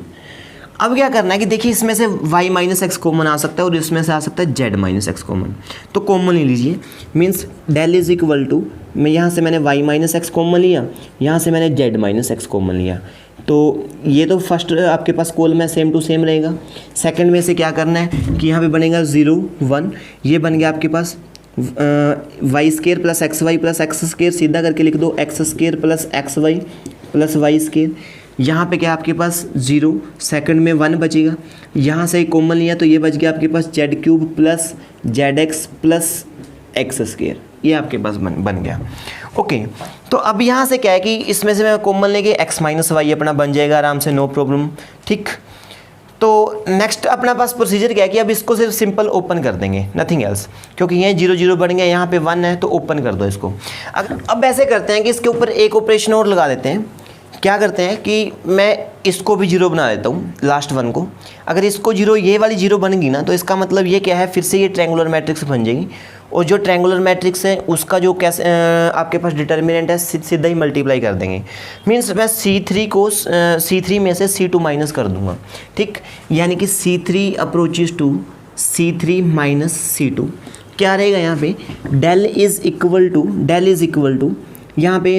अब क्या करना है कि देखिए इसमें से y माइनस एक्स कॉमन आ सकता है और इसमें से आ सकता है z माइनस एक्स कॉमन, तो कॉमन ले लीजिए। Means del is equal to, मैं यहाँ से मैंने y माइनस एक्स कॉमन लिया, यहाँ से मैंने z माइनस एक्स कॉमन लिया, तो ये तो फर्स्ट आपके पास कॉलम में सेम टू सेम रहेगा। सेकंड में से क्या करना है कि यहाँ पे बनेगा 0 1, ये बन गया आपके पास Y square plus x Y plus x square, सीधा करके लिख दो X square plus x Y plus Y square. यहाँ पे क्या आपके पास 0, सेकंड में 1 बचेगा, यहाँ से कॉमन लिया तो ये बच गया आपके पास Z cube plus Z X plus x square, ये आपके पास बन गया। ओके, तो अब यहाँ से क्या है कि इसमें से मैं कॉमन लेके x माइनस वाई अपना बन जाएगा आराम से, नो प्रॉब्लम। ठीक, तो नेक्स्ट अपना पास प्रोसीजर क्या है कि अब इसको सिर्फ सिंपल ओपन कर देंगे, नथिंग एल्स, क्योंकि ये 0 0 बन गया, यहाँ पे 1 है तो ओपन कर दो इसको। अब ऐसे करते हैं कि इसके ऊपर एक ऑपरेशन और लगा देते हैं। क्या करते हैं कि मैं इसको भी 0 बना देता हूँ, लास्ट 1 को। अगर इसको 0, ये वाली 0 बनेगी ना, तो इसका मतलब ये क्या है, फिर से ये ट्रायंगुलर मैट्रिक्स बन जाएगी, और जो ट्रायंगुलर मैट्रिक्स है उसका जो कैसे आपके पास डिटर्मिनेंट है सीधा ही मल्टीप्लाई कर देंगे। मीन्स मैं C3 को C3 में से C2 माइनस कर दूंगा। ठीक, यानी कि C3 approaches to C3 minus C2 क्या रहेगा यहाँ पे, डेल इज़ इक्वल टू यहाँ पे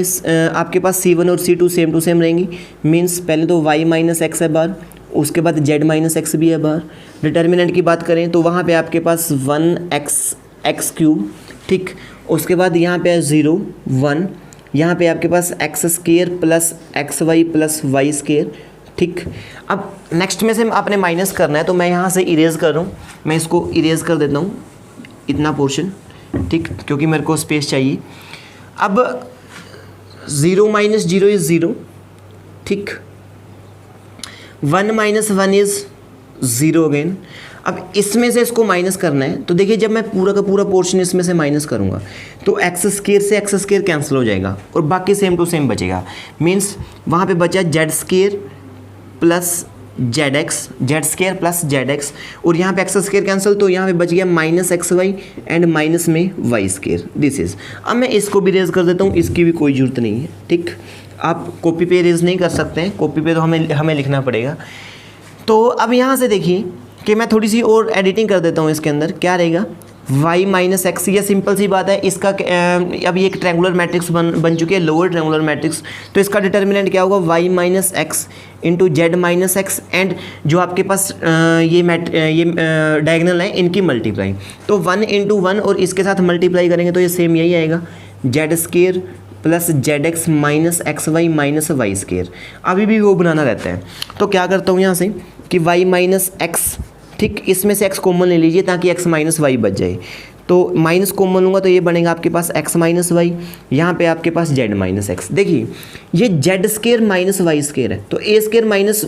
आपके पास C1 और C2 सेम टू सेम रहेंगी। मीन्स पहले तो y माइनस एक्स है बाहर, उसके बाद z माइनस एक्स भी है बाहर। डिटर्मिनेंट की बात करें तो वहाँ पे आपके पास 1x एक्स क्यूब, ठीक, उसके बाद यहाँ पे है 0 1, यहाँ पे आपके पास X square plus x Y plus Y square. ठीक। अब नेक्स्ट में से आपने माइनस करना है, तो मैं यहाँ से इरेज कर रहा हूँ, मैं इसको इरेज कर देता हूँ इतना पोर्शन, ठीक, क्योंकि मेरे को स्पेस चाहिए। अब 0 माइनस 0 इज़ 0, ठीक, 1 माइनस 1 इज़ 0 अगेन। अब इसमें से इसको माइनस करना है, तो देखिए जब मैं पूरा का पूरा पोर्शन इसमें से माइनस करूँगा तो एक्स स्क्वायर से एक्स स्क्वायर कैंसिल हो जाएगा और बाकी सेम टू सेम बचेगा। मीन्स वहाँ पे बचा Z square plus Z x, Z square plus Z x, और यहाँ पे एक्स स्क्वायर कैंसिल, तो यहाँ पे बच गया minus x y and minus में वाई स्क्वायर, दिस इज। अब मैं इसको भी रेज कर देता हूँ, इसकी भी कोई ज़रूरत नहीं है, ठीक। आप कॉपी पे रेज नहीं कर सकते हैं, कॉपी पे तो हमें लिखना पड़ेगा। तो अब यहाँ से देखिए कि मैं थोड़ी सी और एडिटिंग कर देता हूँ इसके अंदर, क्या रहेगा y माइनस एक्स, ये सिंपल सी बात है। इसका अब ये एक ट्रायंगुलर मैट्रिक्स बन चुकी है, लोअर ट्रायंगुलर मैट्रिक्स, तो इसका डिटर्मिनेंट क्या होगा y minus x into Z minus x, and जो आपके पास ये डायगोनल है इनकी मल्टीप्लाई, तो 1 इंटू 1 और इसके साथ मल्टीप्लाई करेंगे तो ये सेम यही आएगा, z square plus Z x minus x y minus Y square. अभी भी वो बनाना रहता है, तो क्या करता हूँ यहाँ से कि y माइनस एक्स, ठीक, इसमें से x कॉमन ले लीजिए ताकि x माइनस वाई बच जाए, तो माइनस कॉमन लूँगा तो ये बनेगा आपके पास x माइनस वाई, यहाँ पे आपके पास z माइनस एक्स। देखिए ये Z square minus Y square है, तो A square minus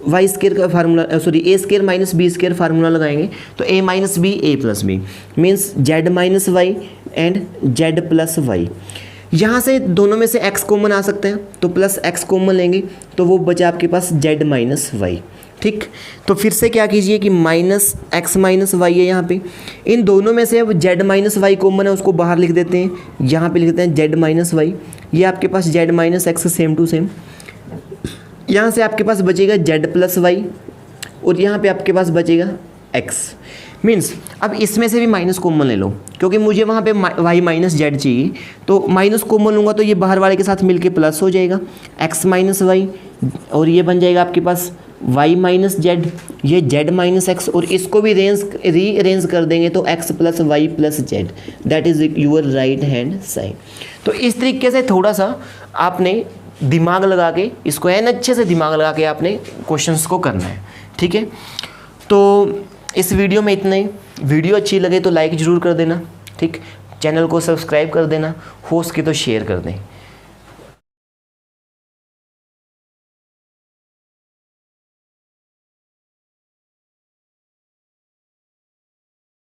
Y square का formula, sorry A square minus B square formula लगाएंगे, तो a minus B A plus B means Z minus Y and Z plus Y. यहाँ से दोनों में से x कॉमन आ सकते हैं, तो प्लस x कॉमन लेंगे तो वो बचा आपके पास z माइनस वाई, ठीक। तो फिर से क्या कीजिए कि माइनस एक्स माइनस वाई है यहाँ पे, इन दोनों में से अब जेड माइनस वाई कॉमन है, उसको बाहर लिख देते हैं, यहाँ पे लिख देते हैं जेड माइनस वाई, ये आपके पास Z minus X same to same, यहाँ से आपके पास बचेगा जेड प्लस वाई और यहाँ पे आपके पास बचेगा एक्स। मीन्स अब इसमें से भी माइनस कॉमन ले लो, क्योंकि मुझे वहाँ पे वाई माइनस जेड चाहिए, तो माइनस कॉमन लूँगा तो ये बाहर वाले के साथ मिलके प्लस हो जाएगा एक्स माइनस वाई, और ये बन जाएगा आपके पास y माइनस जेड, ये z माइनस एक्स, और इसको भी रीअरेंज कर देंगे तो x plus Y plus z, that is your right hand side. तो इस तरीके से थोड़ा सा आपने दिमाग लगा के इसको अच्छे से दिमाग लगा के आपने क्वेश्चंस को करना है, ठीक है। तो इस वीडियो में इतना ही। वीडियो अच्छी लगे तो लाइक ज़रूर कर देना, ठीक, चैनल को सब्सक्राइब कर देना, हो सके तो शेयर कर दें।